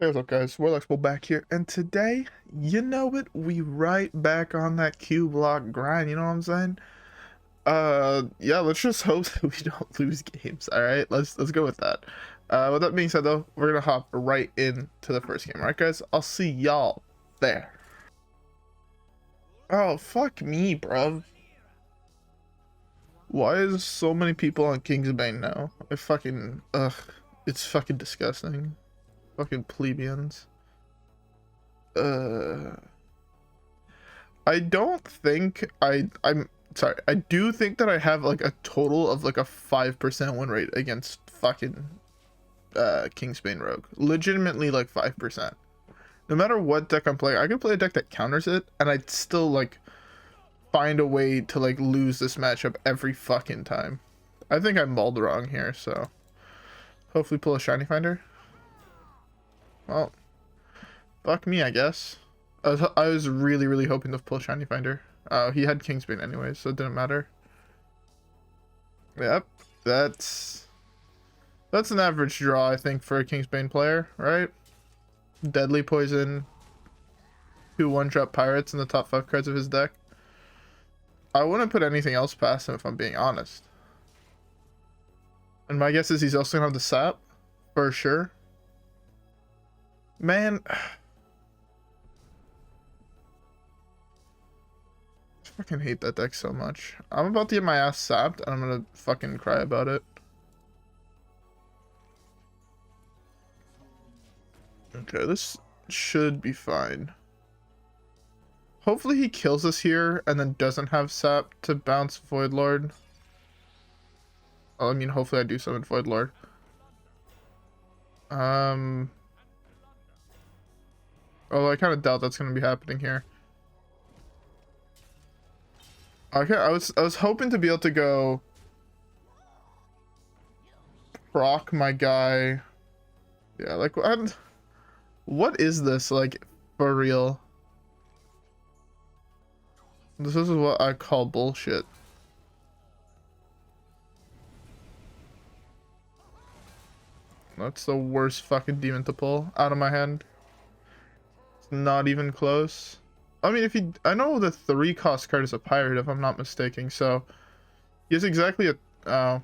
Hey, what's up, guys? WhirlXbow back here, and today, you know it, we right back on that CubeLock grind. You know what I'm saying? Yeah, let's just hope that we don't lose games. All right, let's go with that. With that being said, though, we're gonna hop right into the first game. All right, guys? I'll see y'all there. Oh, fuck me, bruv. Why is so many people on King's Bane now? It's fucking disgusting. Fucking plebeians. uh I don't think I'm sorry. I do think that I have like a total of like a 5% win rate against fucking Kingsbane Rogue. Legitimately like 5%. No matter what deck I'm playing, I could play a deck that counters it and I'd still like find a way to like lose this matchup every fucking time. I think I'm mulled wrong here, so hopefully pull a shiny finder. Well, fuck me, I guess. I was really hoping to pull shiny finder. He had Kingsbane anyway, so it didn't matter. Yep, that's an average draw, I think, for a Kingsbane player, right? Deadly poison, 2 one-drop pirates in the top 5 cards of his deck. I wouldn't put anything else past him if I'm being honest. And my guess is he's also gonna have the sap, for sure. Man, I fucking hate that deck so much. I'm about to get my ass sapped and I'm gonna fucking cry about it. Okay, this should be fine. Hopefully he kills us here and then doesn't have sap to bounce Voidlord. Oh, I mean, hopefully I do summon Voidlord. Although I kind of doubt that's going to be happening here. Okay, I was hoping to be able to go proc my guy. Yeah, like what is this, like, for real? This is what I call bullshit. That's the worst fucking demon to pull out of my hand. It's not even close. I mean, I know the 3-cost card is a pirate, if I'm not mistaken, so he has exactly a,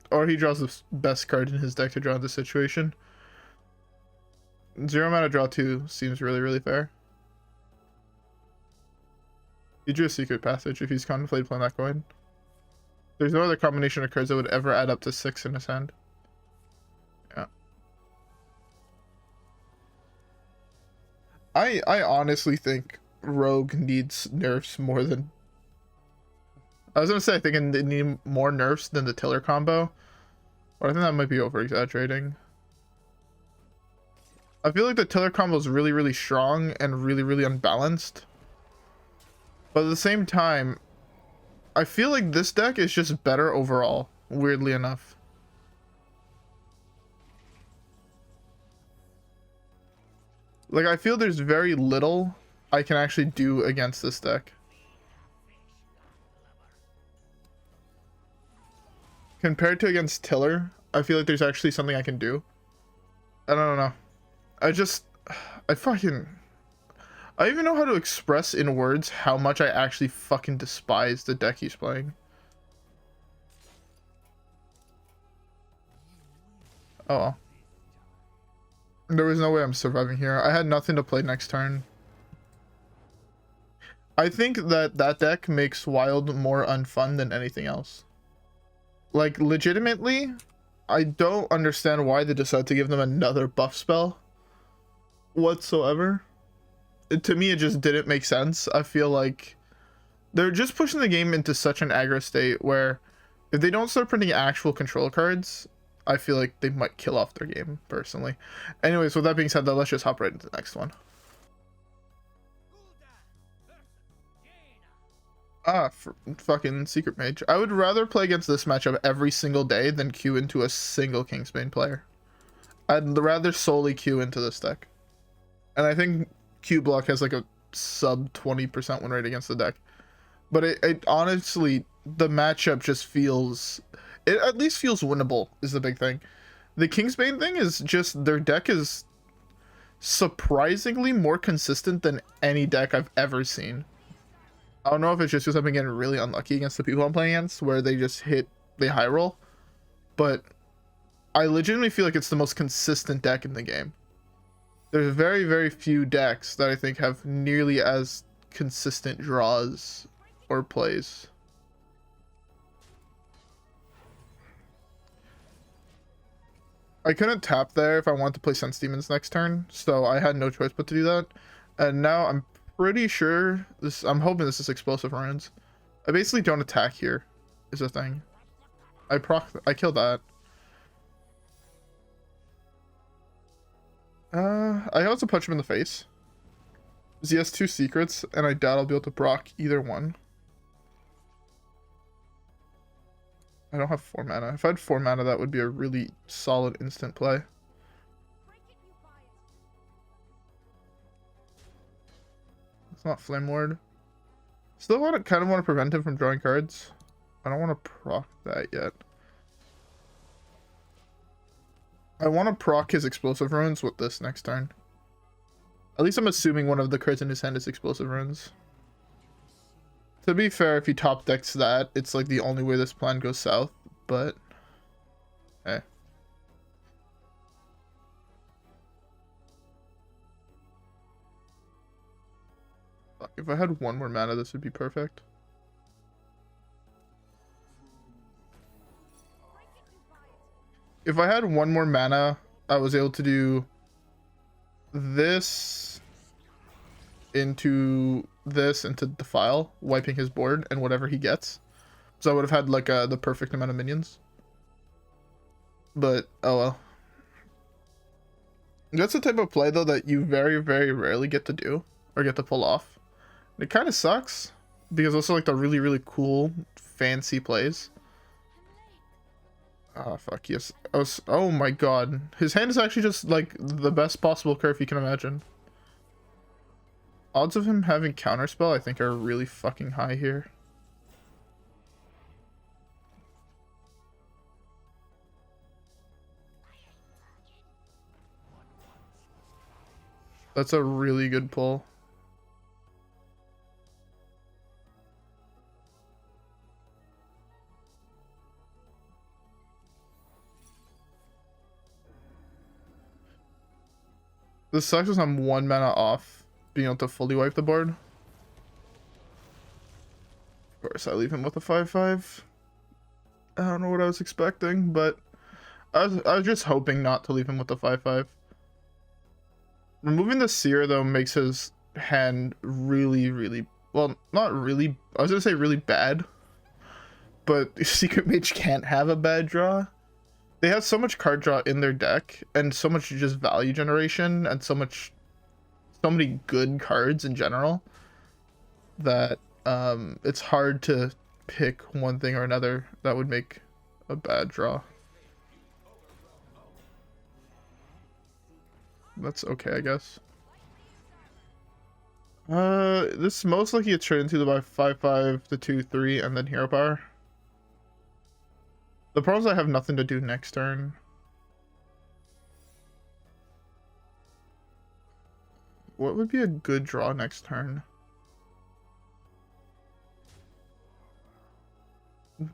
or he draws the best card in his deck to draw in this situation. 0 mana draw 2 seems really fair. He drew a Secret Passage if he's contemplated playing that coin. There's no other combination of cards that would ever add up to 6 in his hand. Yeah. I honestly think Rogue needs nerfs more than... I was gonna say I think it need more nerfs than the Tiller combo, but I think that might be over exaggerating. I feel like the Tiller combo is really strong and really unbalanced, but at the same time I feel like this deck is just better overall, weirdly enough. Like, I feel there's very little I can actually do against this deck. Compared to against Tiller, I feel like there's actually something I can do. I don't know. I even know how to express in words how much I actually fucking despise the deck he's playing. Oh well. There was no way I'm surviving here. I had nothing to play next turn. I think that deck makes Wild more unfun than anything else. Like, legitimately, I don't understand why they decided to give them another buff spell whatsoever. To me, it just didn't make sense. I feel like they're just pushing the game into such an aggro state where if they don't start printing actual control cards, I feel like they might kill off their game, personally. Anyways, with that being said, though, let's just hop right into the next one. Fucking Secret Mage. I would rather play against this matchup every single day than queue into a single Kingsbane player. I'd rather solely queue into this deck. And I think CubeLock has like a sub 20% win rate against the deck. But it honestly, the matchup just feels... It at least feels winnable, is the big thing. The Kingsbane thing is just, their deck is surprisingly more consistent than any deck I've ever seen. I don't know if it's just because I've been getting really unlucky against the people I'm playing against, where they just they high roll, but I legitimately feel like it's the most consistent deck in the game. There's very, very few decks that I think have nearly as consistent draws or plays. I couldn't tap there if I wanted to play Sense Demons next turn, so I had no choice but to do that. And now I'm pretty sure I'm hoping this is explosive runes. I basically don't attack here, is the thing. I killed that. I also punch him in the face. Because he has 2 secrets, and I doubt I'll be able to proc either one. I don't have 4 mana. If I had 4 mana, that would be a really solid instant play. It's not Flame Ward. Still kind of want to prevent him from drawing cards. I don't want to proc that yet. I want to proc his explosive runes with this next turn. At least I'm assuming one of the cards in his hand is explosive runes. To be fair, if he top decks that, it's like the only way this plan goes south, but eh. Fuck, if I had 1 more mana, this would be perfect. If I had 1 more mana, I was able to do this into Defile, wiping his board and whatever he gets. So I would have had like the perfect amount of minions. But oh well. That's the type of play though that you very, very rarely get to do or get to pull off. It kind of sucks because those are like the really, really cool, fancy plays. Ah, fuck, yes. Oh my god. His hand is actually just, like, the best possible curve you can imagine. Odds of him having counterspell, I think, are really fucking high here. That's a really good pull. This sucks because I'm 1 mana off being able to fully wipe the board. Of course, I leave him with a 5/5. I don't know what I was expecting, but I was just hoping not to leave him with a 5/5. Removing the Seer, though, makes his hand really, really... Well, not really... I was going to say really bad. But Secret Mage can't have a bad draw. They have so much card draw in their deck, and so much just value generation, and so many good cards in general, that it's hard to pick one thing or another that would make a bad draw. That's okay, I guess. This most likely gets turned into the 5/5 to 2/3 and then hero power. The problem is I have nothing to do next turn. What would be a good draw next turn?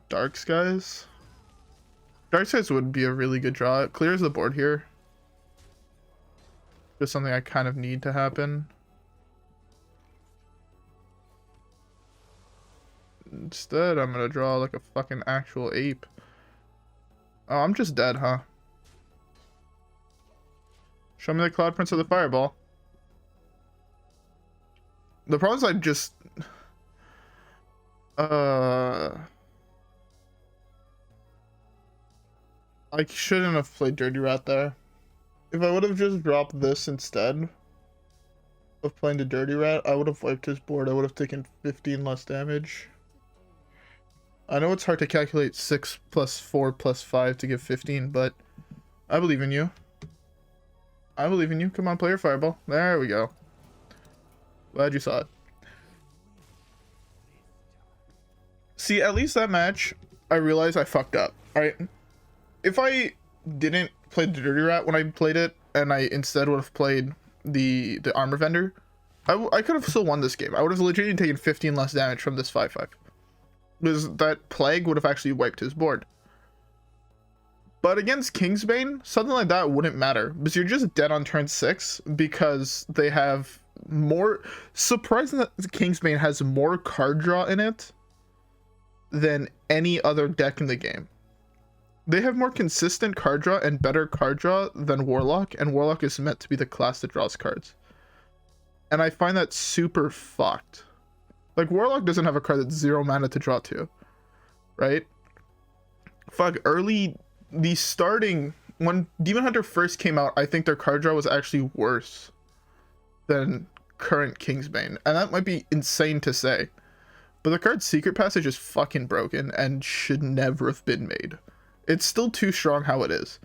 Dark Skies? Dark Skies would be a really good draw. It clears the board here. Just something I kind of need to happen. Instead, I'm gonna draw like a fucking actual ape. Oh, I'm just dead, huh? Show me the Cloud Prince of the Fireball. The problem is I just... I shouldn't have played Dirty Rat there. If I would have just dropped this instead of playing the Dirty Rat, I would have wiped his board. I would have taken 15 less damage. I know it's hard to calculate 6 plus 4 plus 5 to give 15, but I believe in you. I believe in you. Come on, play your Fireball. There we go. Glad you saw it. See, at least that match, I realized I fucked up. Alright? If I didn't play the Dirty Rat when I played it, and I instead would have played the armor vendor, I could have still won this game. I would have legitimately taken 15 less damage from this 5/5. Because that plague would have actually wiped his board. But against Kingsbane, something like that wouldn't matter. Because you're just dead on turn 6 because they have more... Surprising that Kingsbane has more card draw in it than any other deck in the game. They have more consistent card draw and better card draw than Warlock, and Warlock is meant to be the class that draws cards. And I find that super fucked. Like, Warlock doesn't have a card that's 0 mana to draw to, right? Fuck, early... The starting... When Demon Hunter first came out, I think their card draw was actually worse than current Kingsbane. And that might be insane to say. But the card's Secret Passage is fucking broken and should never have been made. It's still too strong how it is.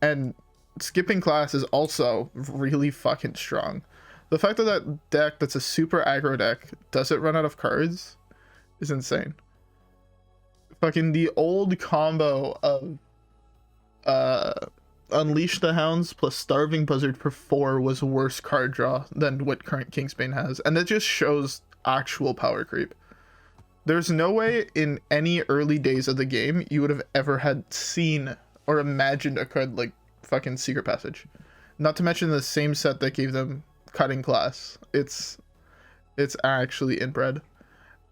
And skipping class is also really fucking strong. The fact that that deck that's a super aggro deck doesn't run out of cards is insane. Fucking the old combo of Unleash the Hounds plus Starving Buzzard for 4 was worse card draw than what current Kingsbane has. And that just shows actual power creep. There's no way in any early days of the game you would have ever had seen or imagined a card like fucking Secret Passage. Not to mention the same set that gave them Cutting Class. It's actually inbred.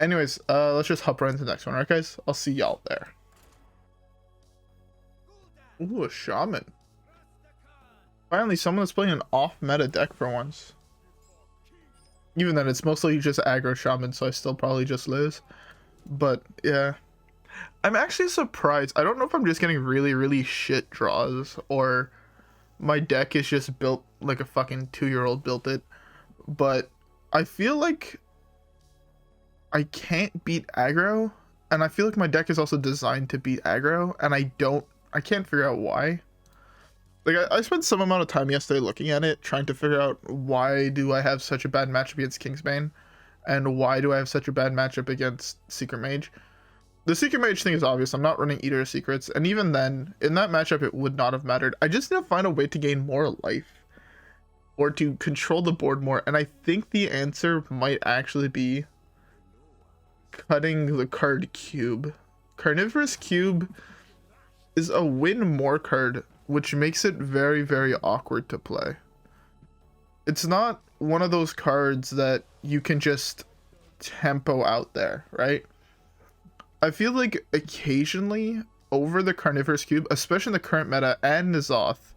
Anyways, let's just hop right into the next one, alright guys? I'll see y'all there. Ooh, a Shaman. Finally, someone that's playing an off-meta deck for once. Even then, it's mostly just aggro Shaman, so I still probably just lose. But, yeah. I'm actually surprised. I don't know if I'm just getting really, really shit draws, or my deck is just built like a fucking 2-year-old built it. But I feel like I can't beat aggro, and I feel like my deck is also designed to beat aggro, and I can't figure out why. Like, I spent some amount of time yesterday looking at it, trying to figure out why do I have such a bad matchup against Kingsbane, and why do I have such a bad matchup against Secret Mage. The Secret Mage thing is obvious. I'm not running Eater of Secrets, and even then, in that matchup, it would not have mattered. I just need to find a way to gain more life, or to control the board more, and I think the answer might actually be cutting the card Cube. Carnivorous Cube is a win more card, which makes it very, very awkward to play. It's not one of those cards that you can just tempo out there, right? I feel like occasionally over the Carnivorous Cube, especially in the current meta and N'Zoth,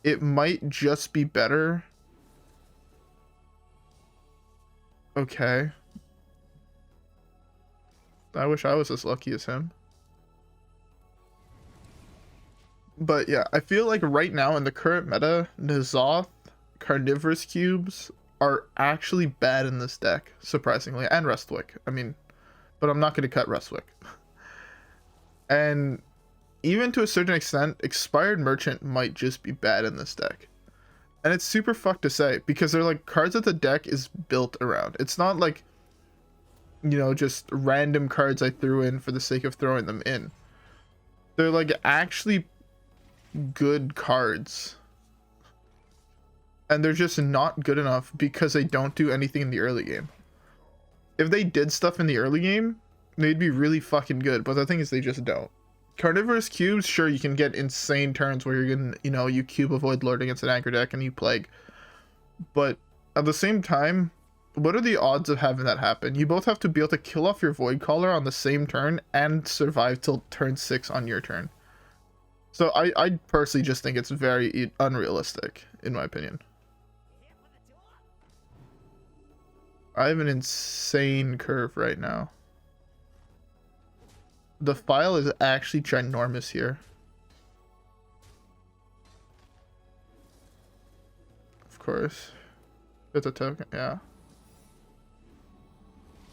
it might just be better. Okay. I wish I was as lucky as him. But yeah, I feel like right now in the current meta, N'Zoth, Carnivorous Cubes are actually bad in this deck, surprisingly, and Rustwix. I mean, but I'm not going to cut Rustwix. And even to a certain extent, Expired Merchant might just be bad in this deck. And it's super fucked to say, because they're like cards that the deck is built around. It's not like, you know, just random cards I threw in for the sake of throwing them in. They're like actually good cards, and they're just not good enough because they don't do anything in the early game. If they did stuff in the early game, they'd be really fucking good, but the thing is they just don't. Carnivorous Cubes, sure, you can get insane turns where you're gonna, you know, you cube a Voidlord against an anchor deck and you plague, but at the same time, what are the odds of having that happen? You both have to be able to kill off your Voidcaller on the same turn and survive till turn 6 on your turn. So I personally just think it's very unrealistic, in my opinion. I have an insane curve right now. Defile is actually ginormous here. Of course. It's a token, yeah.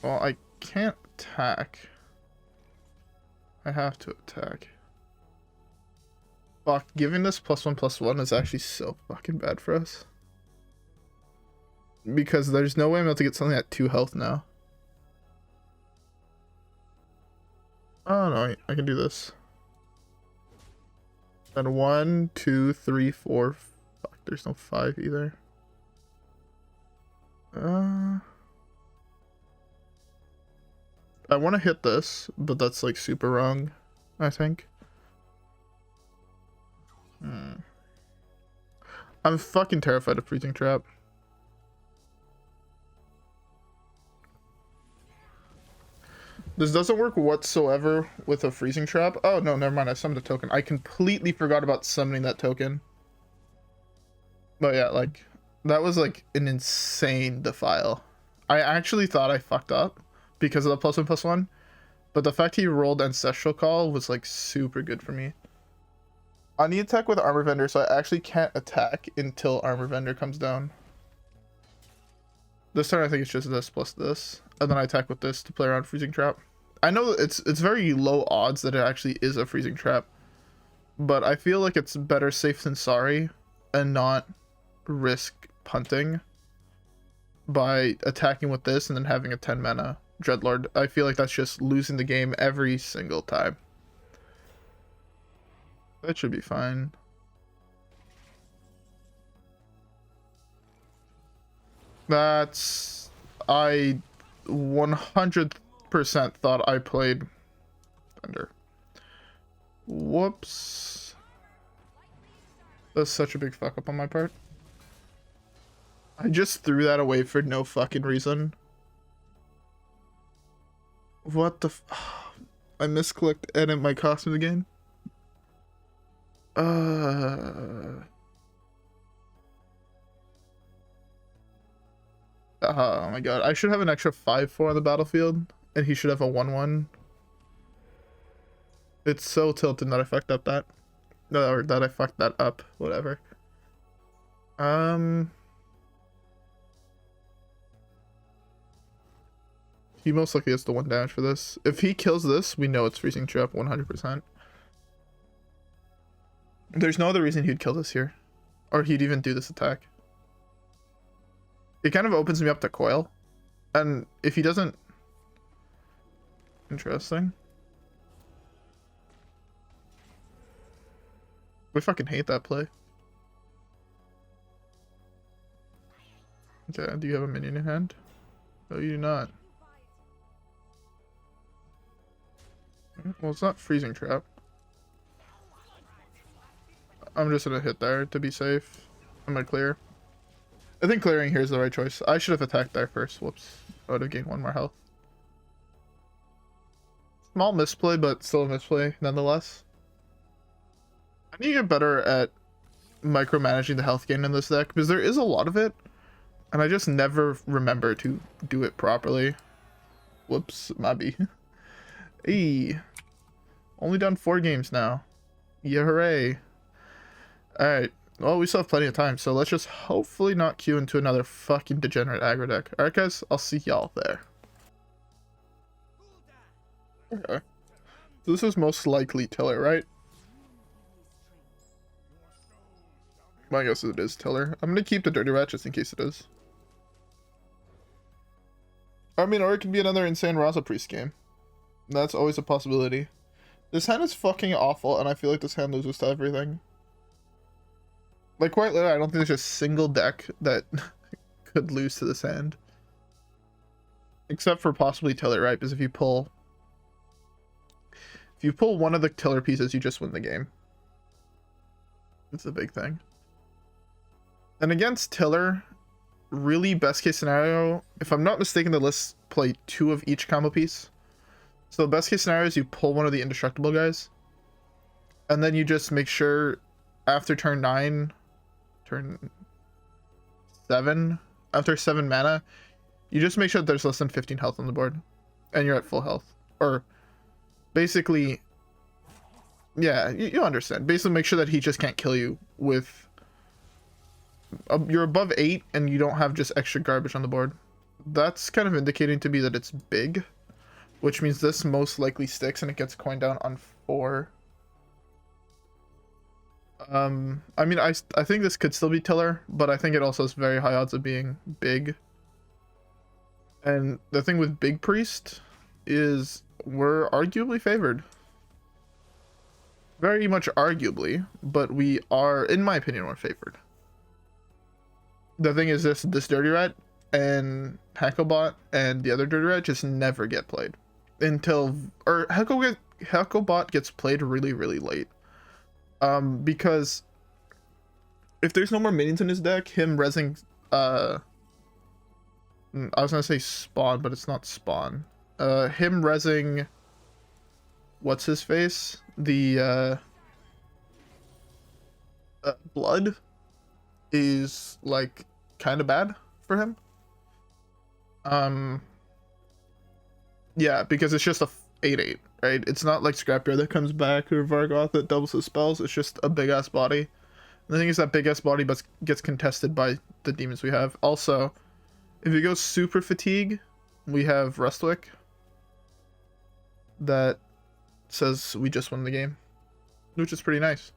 Well, I can't attack. I have to attack. Fuck, giving this +1/+1 is actually so fucking bad for us. Because there's no way I'm able to get something at 2 health now. Oh no, I can do this. Then 1, 2, 3, 4. Fuck, there's no 5 either. I want to hit this, but that's like super wrong, I think. I'm fucking terrified of freezing trap. This doesn't work whatsoever with a freezing trap. Oh no, never mind. I summoned a token. I completely forgot about summoning that token. But yeah, like that was like an insane defile. I actually thought I fucked up because of the +1/+1, but the fact he rolled Ancestral Call was like super good for me. I need attack with Armor Vendor, so I actually can't attack until Armor Vendor comes down. This turn I think it's just this plus this, and then I attack with this to play around freezing trap. I know it's very low odds that it actually is a freezing trap, but I feel like it's better safe than sorry and not risk punting by attacking with this and then having a 10 mana Dreadlord. I feel like that's just losing the game every single time. That should be fine. That's... I 100% thought I played Thunder. Whoops. That's such a big fuck up on my part. I just threw that away for no fucking reason. What the I misclicked edit my costume again. Oh my god. I should have an extra 5/4 on the battlefield, and he should have a 1/1. It's so tilted that I fucked up that. No, or that I fucked that up. Whatever. He most likely has the 1 damage for this. If he kills this, we know it's freezing trap 100%. There's no other reason he'd kill this here. Or he'd even do this attack. It kind of opens me up to coil. And if he doesn't... Interesting. We fucking hate that play. Okay, do you have a minion in hand? No, you do not. Well, it's not freezing trap. I'm just gonna hit there to be safe. I'm gonna clear. I think clearing here is the right choice. I should have attacked there first. Whoops. I would have gained 1 more health. Small misplay, but still a misplay nonetheless. I need to get better at micromanaging the health gain in this deck, because there is a lot of it, and I just never remember to do it properly. Whoops, maybe. Hey, only done 4 games now. Yeah, hooray. Alright, well, we still have plenty of time, so let's just hopefully not queue into another fucking degenerate aggro deck. Alright guys, I'll see y'all there. Okay. This is most likely Tiller, right? My guess is it is Tiller. I'm gonna keep the Dirty Rat just in case it is. I mean, or it could be another insane Raza Priest game. That's always a possibility. This hand is fucking awful, and I feel like this hand loses to everything. Like, quite literally, I don't think there's a single deck that could lose to this hand. Except for possibly Tiller, right? Because if you pull one of the Tiller pieces, you just win the game. It's a big thing. And against Tiller, really best case scenario, if I'm not mistaken, the lists play 2 of each combo piece. So the best case scenario is you pull one of the indestructible guys, and then you just make sure after turn 9, turn 7, after 7 mana, you just make sure that there's less than 15 health on the board, and you're at full health. Or basically, yeah, you understand. Basically make sure that he just can't kill you with... you're above 8 and you don't have just extra garbage on the board. That's kind of indicating to me that it's big, which means this most likely sticks and it gets coined down on 4. I mean, I think this could still be Tiller, but I think it also has very high odds of being big. And the thing with Big Priest is we're arguably favored. Very much arguably, but we are, in my opinion, we're favored. The thing is this Dirty Rat and Hecklebot and the other Dirty Rat just never get played until, or Hecklebot gets played really, really late. Because if there's no more minions in his deck, him rezzing, I was gonna say spawn, but it's not spawn. Him rezzing, what's his face? The, blood is like kind of bad for him. Yeah, because it's just a 8/8, right? It's not like Scrapyard that comes back or Vargoth that doubles his spells. It's just a big ass body. And the thing is that big ass body but gets contested by the demons we have. Also, if you go super fatigue, we have Rustwix that says we just won the game, which is pretty nice.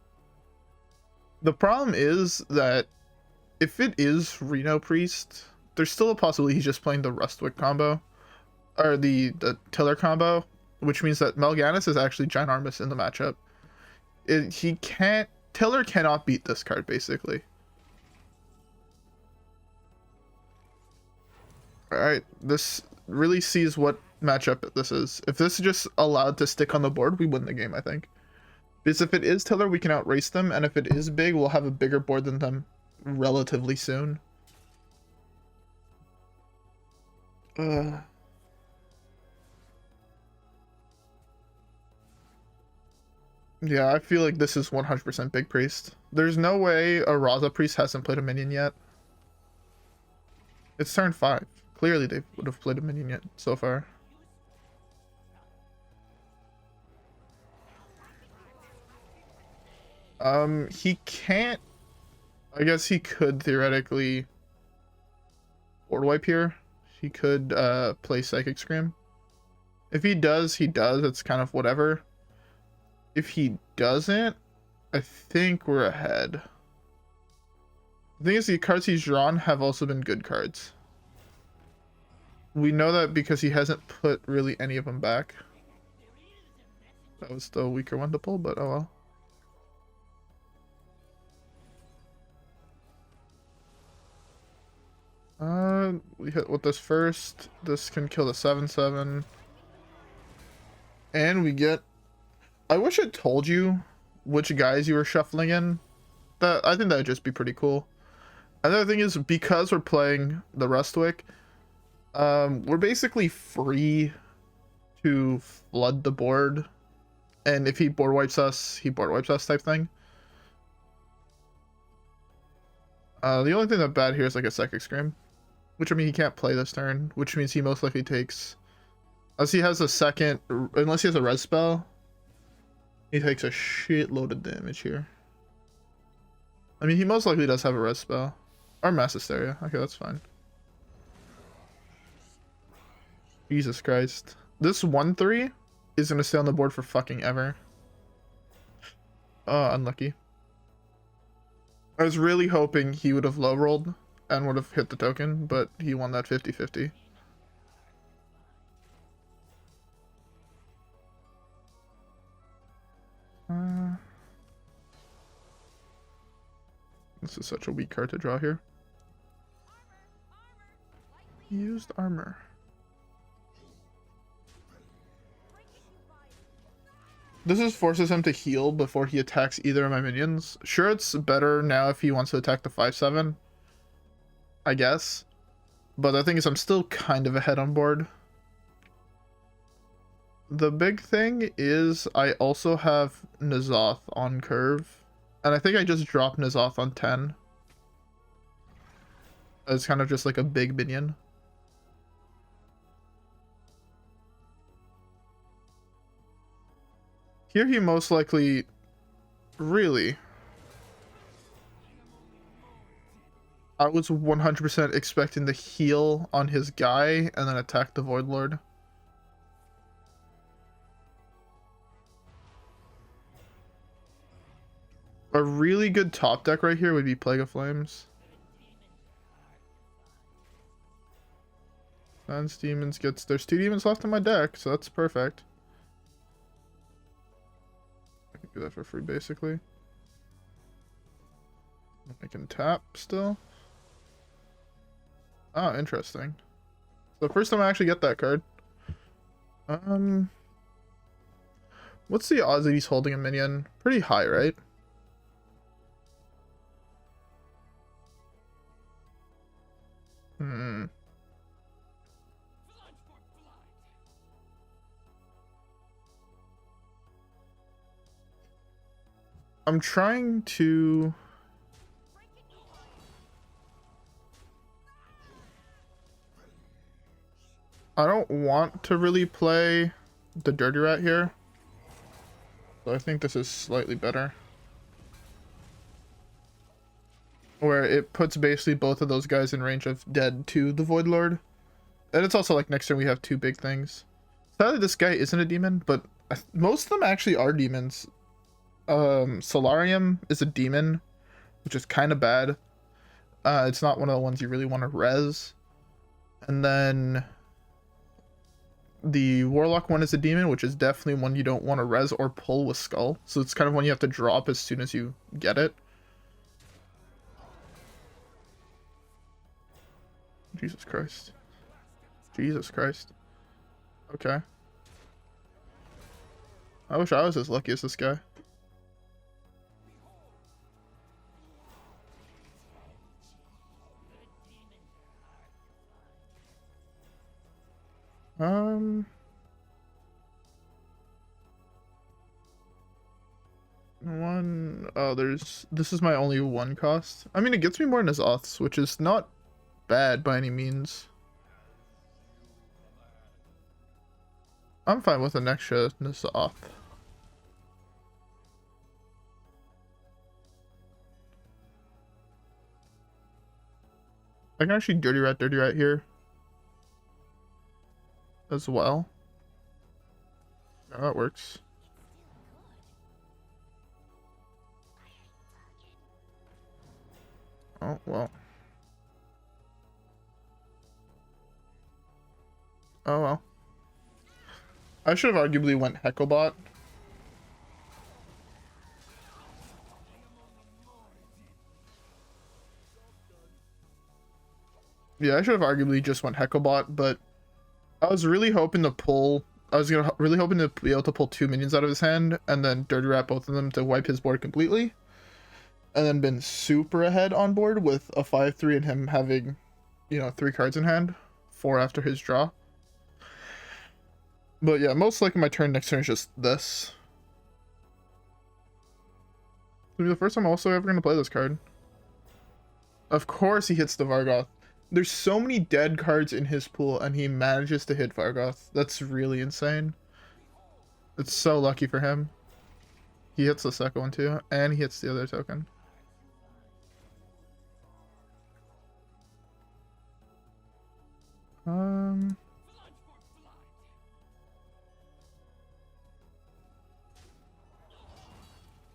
The problem is that if it is Reno Priest, there's still a possibility he's just playing the Rustwix combo, or the Tiller combo, which means that Melganis is actually ginormous in the matchup. Tiller cannot beat this card, basically. Alright, this really sees what matchup this is. If this is just allowed to stick on the board, we win the game, I think. Because if it is Tiller, we can outrace them, and if it is big, we'll have a bigger board than them relatively soon. Yeah, I feel like this is 100% Big Priest. There's no way a Raza Priest hasn't played a minion yet. It's turn 5. Clearly they would have played a minion yet so far. He can't... I guess he could theoretically board wipe here. He could play Psychic Scream. If he does, he does. It's kind of whatever. If he doesn't, I think we're ahead. The thing is, the cards he's drawn have also been good cards. We know that because he hasn't put really any of them back. That was the weaker one to pull, but oh well. We hit with this first. This can kill the 7/7. And we get... I wish it told you which guys you were shuffling in. I think that would just be pretty cool. Another thing is, because we're playing the Rustwix, we're basically free to flood the board. And if he board wipes us, he board wipes us type thing. The only thing that's bad here is like a Psychic Scream. Which, I mean, he can't play this turn, which means he most likely takes... Unless he has a second... Unless he has a res spell, he takes a shitload of damage here. I mean, he most likely does have a res spell. Or Mass Hysteria. Okay, that's fine. Jesus Christ. This 1/3 is going to stay on the board for fucking ever. Oh, unlucky. I was really hoping he would have low rolled and would have hit the token, but he won that 50-50. This is such a weak card to draw here. Used armor. This just forces him to heal before he attacks either of my minions. Sure, it's better now if he wants to attack the 5/7. I guess. But the thing is, I'm still kind of ahead on board. The big thing is I also have N'Zoth on curve. And I think I just dropped N'Zoth on 10. It's kind of just like a big minion. Here he most likely... Really? I was 100% expecting the heal on his guy and then attack the Voidlord. A really good top deck right here would be Plague of Flames. Dance Demons gets... There's 2 demons left in my deck, so that's perfect. I can do that for free, basically. I can tap still. Oh, interesting. So first time I actually get that card. What's the odds that he's holding a minion? Pretty high, right? I'm trying to... I don't want to really play the Dirty Rat here. So I think this is slightly better. Where it puts basically both of those guys in range of dead to the Voidlord. And it's also like next turn we have two big things. Sadly this guy isn't a demon, but most of them actually are demons. Solarium is a demon, which is kind of bad. It's not one of the ones you really want to res. And then the Warlock one is a demon, which is definitely one you don't want to res or pull with Skull. So it's kind of one you have to drop as soon as you get it. Jesus Christ. Jesus Christ. Okay. I wish I was as lucky as this guy. This is my only one cost. I mean, it gets me more N'Zoths, which is not bad by any means. I'm fine with an extra N'Zoth. I can actually Dirty Rat here as well. Yeah, that works. Oh, well. Oh, well. I should have arguably went Hecklebot. Yeah, I should have arguably just went Hecklebot, but I was really hoping to pull... really hoping to be able to pull 2 minions out of his hand, and then Dirty Rat both of them to wipe his board completely. And then been super ahead on board with a 5-3 and him having, you know, 3 cards in hand. 4 after his draw. But yeah, most likely my turn next turn is just this. It'll be the first time I'm also ever going to play this card. Of course he hits the Vargoth. There's so many dead cards in his pool and he manages to hit Vargoth. That's really insane. It's so lucky for him. He hits the second one too, and he hits the other token.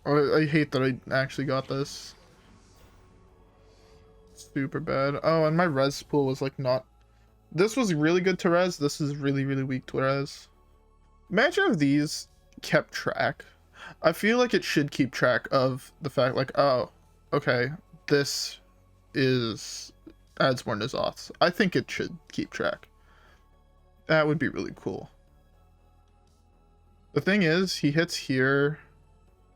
Oh, I hate that I actually got this. Super bad. Oh, and my res pool was like not... This was really good to res. This is really, really weak to res. Imagine if these kept track. I feel like it should keep track of the fact like, oh, okay, this adds more N'Zoths. I think it should keep track. That would be really cool. The thing is, he hits here,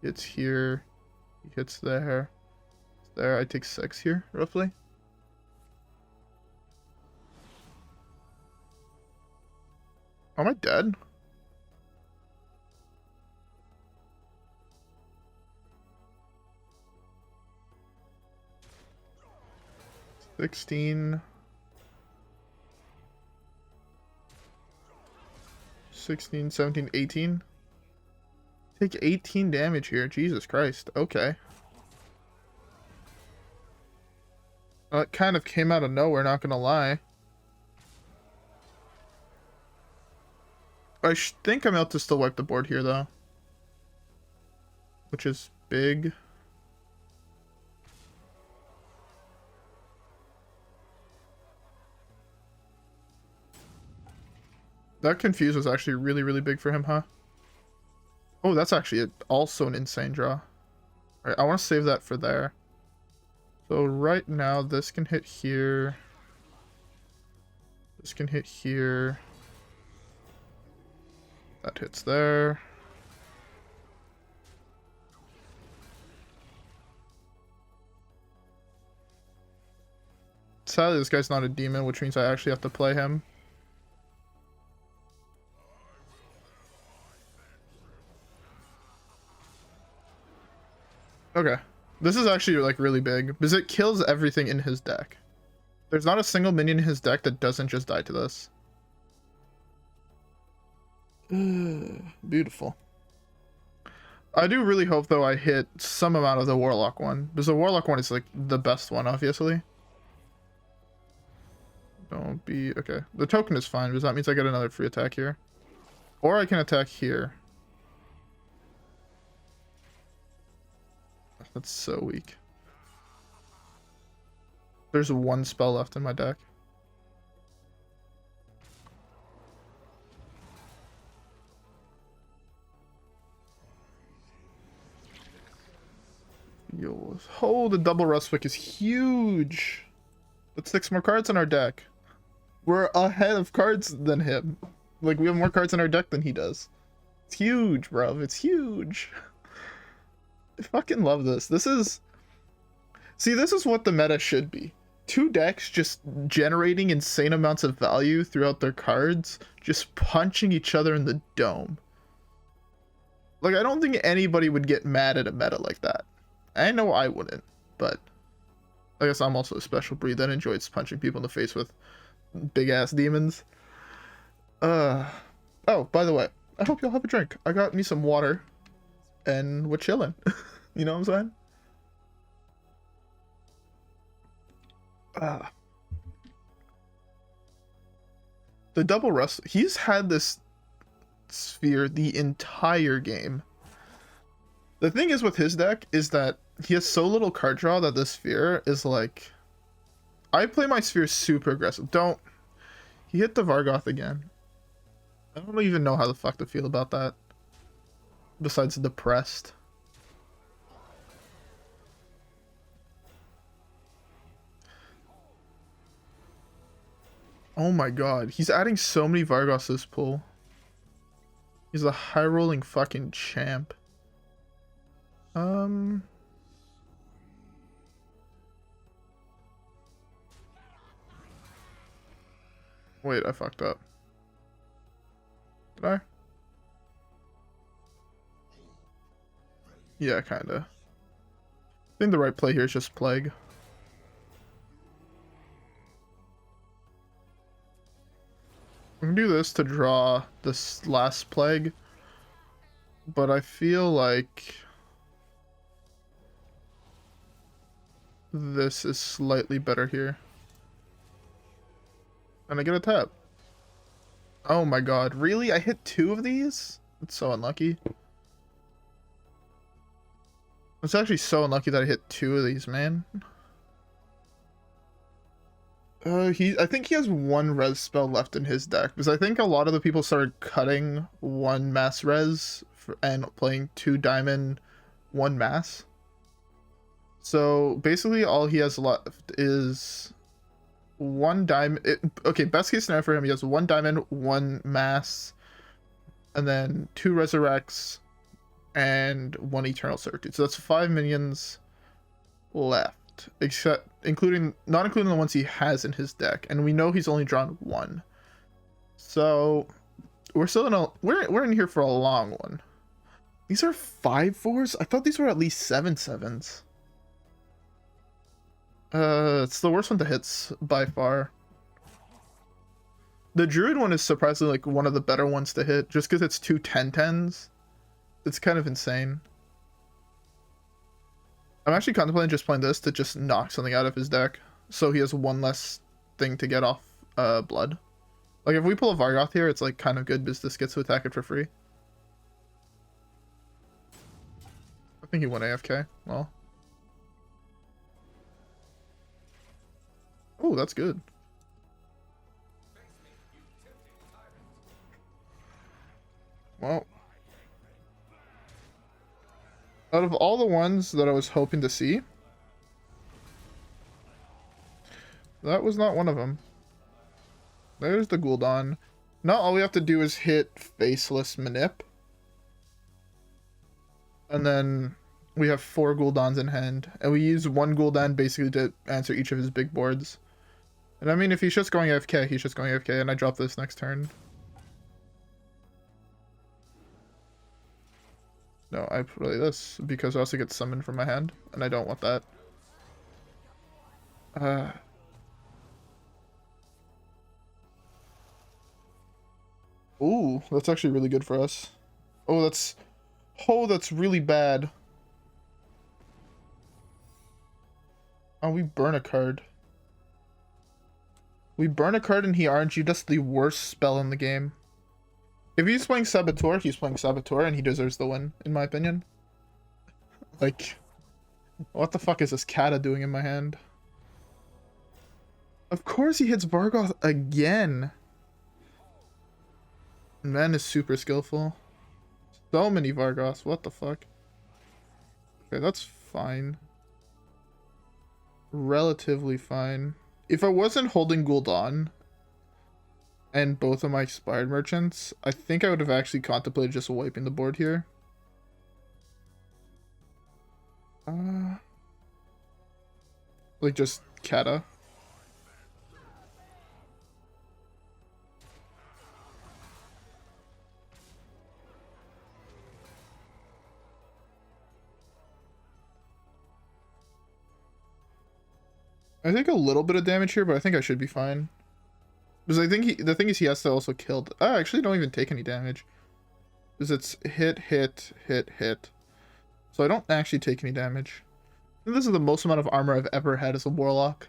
hits here, he hits there. There, I take 6 here, roughly. Am I dead? $16. 16, 17, 18. Take 18 damage here. Jesus Christ. Okay. It kind of came out of nowhere, not gonna lie. I think I'm able to still wipe the board here, though. Which is big. That confuse was actually really, really big for him, huh? Oh, that's actually also an insane draw. Alright, I want to save that for there. So right now, this can hit here. This can hit here. That hits there. Sadly, this guy's not a demon, which means I actually have to play him. Okay. This is actually like really big because it kills everything in his deck. There's not a single minion in his deck that doesn't just die to this. Beautiful. I do really hope though I hit some amount of the Warlock one, because the Warlock one is like the best one, obviously. Don't be... okay. The token is fine, because that means I get another free attack here. Or I can attack here. That's so weak. There's one spell left in my deck. Yo, oh, the double Rustwix is huge. That's 6 more cards in our deck. We're ahead of cards than him. Like, we have more cards in our deck than he does. It's huge, bro. It's huge. I fucking love this. This is... see, this is what the meta should be. 2 decks just generating insane amounts of value throughout their cards, just punching each other in the dome. Like, I don't think anybody would get mad at a meta like that. I know I wouldn't, but I guess I'm also a special breed that enjoys punching people in the face with big ass demons. Oh, by the way, I hope y'all have a drink. I got me some water and we're chilling. You know what I'm saying? The double rust, he's had this sphere the entire game. The thing is with his deck is that he has so little card draw that this sphere is like... I play my sphere super aggressive. Don't... he hit the Vargoth again. I don't even know how the fuck to feel about that. Besides depressed. Oh my god. He's adding so many Vargoths to this pool. He's a high rolling fucking champ. Wait, I fucked up. Did I? Yeah, kinda. I think the right play here is just Plague. We can do this to draw this last Plague, but I feel like this is slightly better here. And I get a tap. Oh my god, really? I hit 2 of these? That's so unlucky. It's actually so unlucky that I hit 2 of these, man. I think he has 1 res spell left in his deck, because I think a lot of the people started cutting 1 mass res and playing 2 diamond, 1 mass. So basically all he has left is 1 diamond. Okay, best case scenario for him, he has 1 diamond, 1 mass, and then 2 resurrects and 1 eternal certitude. So that's 5 minions left, except not including the ones he has in his deck, and we know he's only drawn 1. So we're still in a we're in here for a long one. These are 5/4s? I thought these were at least 7/7s. It's the worst one to hit by far. The Druid one is surprisingly like one of the better ones to hit, just because it's 2 10/10s. It's kind of insane. I'm actually contemplating just playing this to just knock something out of his deck, so he has 1 less thing to get off blood. Like if we pull a Vargoth here, it's like kind of good because this gets to attack it for free. I think he went AFK. Well. Oh, that's good. Well, out of all the ones that I was hoping to see, that was not one of them. There's the Gul'dan. Now all we have to do is hit Faceless Manip. And then we have 4 Gul'dans in hand. And we use 1 Gul'dan basically to answer each of his big boards. And I mean, if he's just going AFK, he's just going AFK, and I drop this next turn. No, I play this because I also get summoned from my hand, and I don't want that. Ooh, that's actually really good for us. Oh, that's really bad. Oh, we burn a card. We burn a card and he RNG'd us the worst spell in the game. If he's playing Saboteur, he's playing Saboteur and he deserves the win, in my opinion. Like, what the fuck is this Kata doing in my hand? Of course he hits Vargoth again. Man is super skillful. So many Vargoths, what the fuck? Okay, that's fine. Relatively fine. If I wasn't holding Gul'dan and both of my expired merchants, I think I would have actually contemplated just wiping the board here. Like just Kata. I think a little bit of damage here, but I think I should be fine. Because I think the thing is he has to also kill. I actually don't even take any damage. Because it's hit, hit, hit, hit. So I don't actually take any damage. I think this is the most amount of armor I've ever had as a Warlock.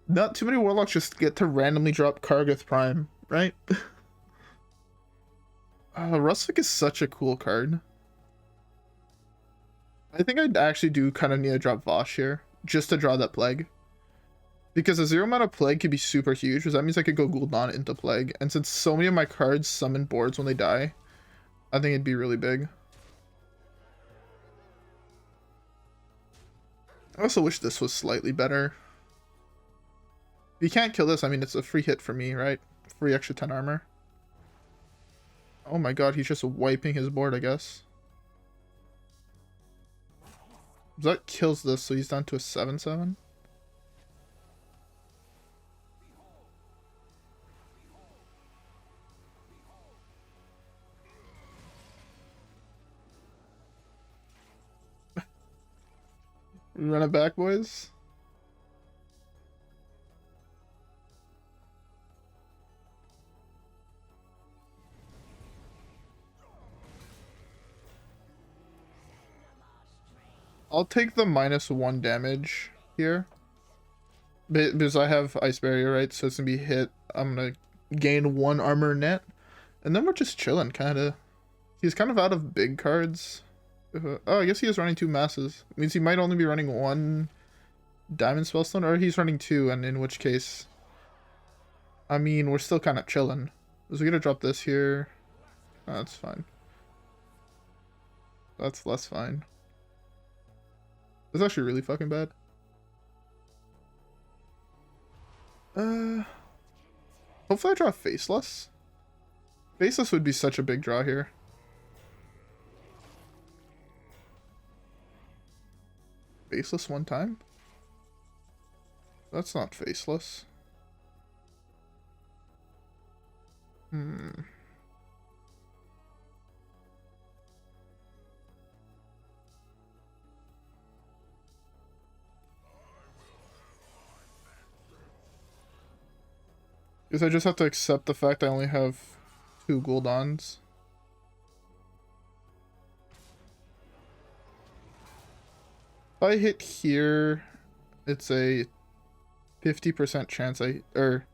Not too many Warlocks just get to randomly drop Kargath Prime, right? Rustwix is such a cool card. I think I'd actually do kind of need to drop Vosh here. Just to draw that Plague. Because a 0 mana Plague could be super huge, because that means I could go Gul'dan into Plague. And since so many of my cards summon boards when they die, I think it'd be really big. I also wish this was slightly better. If you can't kill this, I mean, it's a free hit for me, right? Free extra 10 armor. Oh my god, he's just wiping his board, I guess. That kills this, so he's down to a 7/7. Run it back, boys. I'll take the -1 damage here. Because I have Ice Barrier, right? So it's gonna be hit. I'm gonna gain 1 armor net. And then we're just chilling, kinda. He's kind of out of big cards. Oh, I guess he is running 2 masses. It means he might only be running 1 Diamond Spellstone, or he's running 2, and in which case... I mean, we're still kind of chilling. So we're gonna drop this here. Oh, that's fine. That's less fine. That's actually really fucking bad. Hopefully I draw Faceless. Faceless would be such a big draw here. Faceless 1 time? That's not Faceless. Because I just have to accept the fact I only have 2 Gul'dans. If I hit here, it's a 50% chance or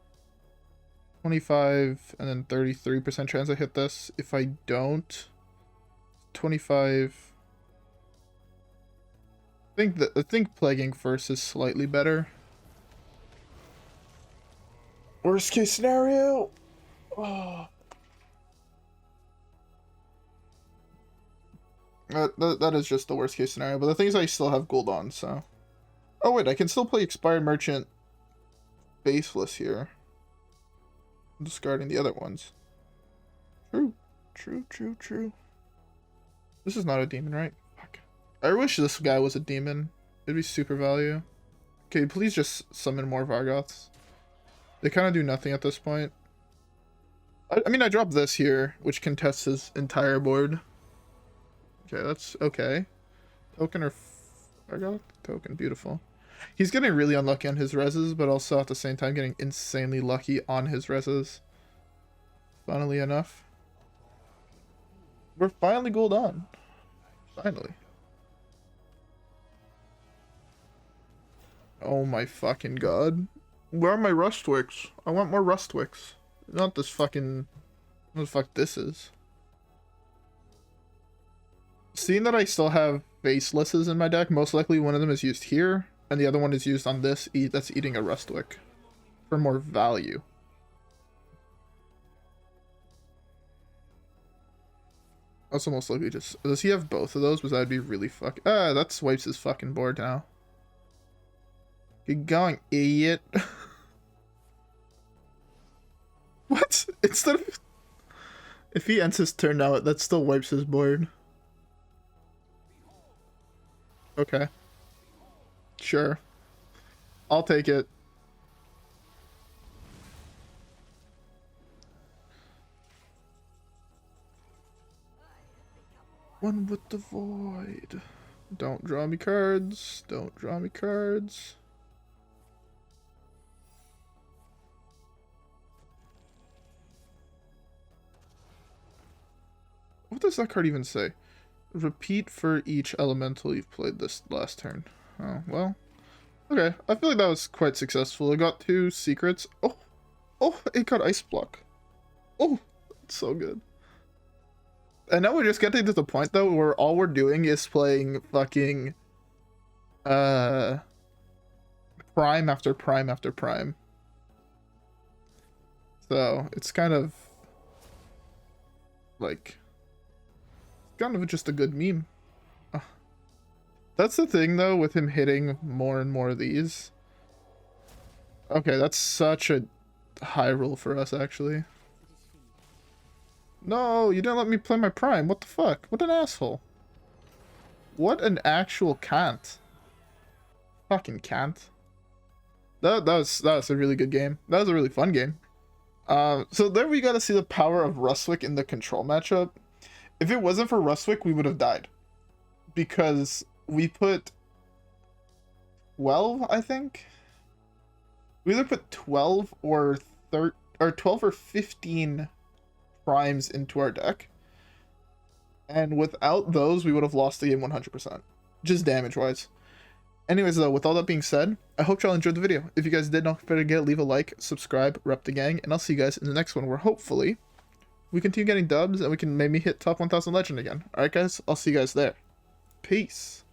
25 and then 33% chance I hit this. If I don't, 25. I think Plaguing first is slightly better. Worst case scenario. Oh. That is just the worst case scenario, but the thing is I still have Gul'dan, so... Oh wait, I can still play Expired Merchant Faceless here. discarding the other ones. True. True, true, true. This is not a demon, right? Fuck. I wish this guy was a demon. It'd be super value. Okay, please just summon more Vargoths. They kind of do nothing at this point. I mean, I dropped this here, which contests his entire board. Okay, that's okay. Token or Vargoth? Token, beautiful. He's getting really unlucky on his reses, but also at the same time getting insanely lucky on his reses. Funnily enough. We're finally Gul'dan. Finally. Oh my fucking god. Where are my Rustwix? I want more Rustwix. Not this fucking... What the fuck this is. Seeing that I still have Facelesses in my deck, most likely one of them is used here, and the other one is used on this, that's eating a Rustwix. For more value. Also most likely just... Does he have both of those? Because that would be really fuck... Ah, that swipes his fucking board now. Get going, idiot. What? Instead of... If he ends his turn now, that still wipes his board. Okay. Sure. I'll take it. One with the void. Don't draw me cards. Don't draw me cards. What does that card even say? Repeat for each elemental you've played this last turn. Oh, well. Okay, I feel like that was quite successful. I got 2 secrets. Oh! Oh, it got Ice Block. Oh, that's so good. And now we're just getting to the point, though, where all we're doing is playing fucking... Prime after prime after prime. So, it's kind of... Like... Kind of just a good meme. That's the thing, though, with him hitting more and more of these. Okay, that's such a high roll for us, actually. No, you didn't let me play my prime. What the fuck? What an asshole. What an actual cant. Fucking cant. That was a really good game. That was a really fun game. So there we got to see the power of Rustwix in the control matchup. If it wasn't for Rustwix, we would have died. Because we put 12, I think? We either put 12 or 12 or 15 primes into our deck. And without those, we would have lost the game 100%. Just damage-wise. Anyways, though, with all that being said, I hope y'all enjoyed the video. If you guys did, don't forget to leave a like, subscribe, rep the gang, and I'll see you guys in the next one, where hopefully we continue getting dubs and we can maybe hit top 1000 legend again. Alright, guys? I'll see you guys there. Peace.